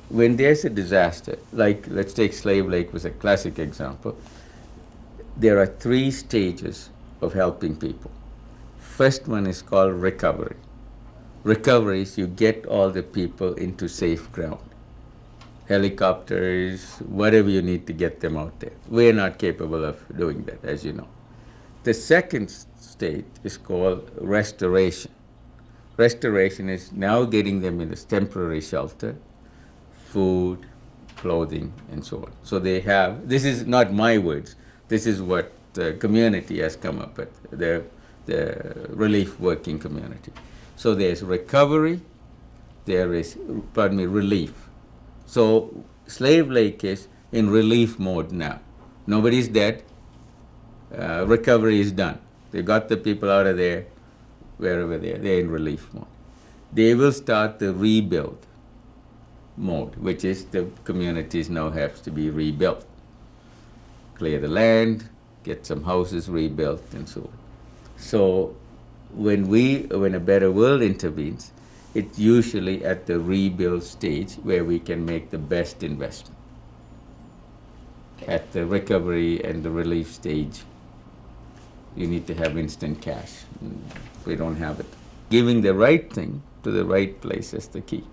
when there's a disaster, like let's take Slave Lake was a classic example, there are three stages of helping people. First one is called recovery. Recovery is you get all the people into safe ground. Helicopters, whatever you need to get them out there. We're not capable of doing that, as you know. The second state is called restoration. Restoration is now getting them in this temporary shelter, food, clothing, and so on. So they have, this is not my words, this is what the community has come up with, the relief working community. So there's recovery, there is, relief. So Slave Lake is in relief mode now. Nobody's dead. Recovery is done. They got the people out of there, wherever they're in relief mode. They will start the rebuild mode, which is the communities now have to be rebuilt. Clear the land, get some houses rebuilt, and so on. So when a better world intervenes, it's usually at the rebuild stage where we can make the best investment. At the recovery and the relief stage, you need to have instant cash. We don't have it. Giving the right thing to the right place is the key.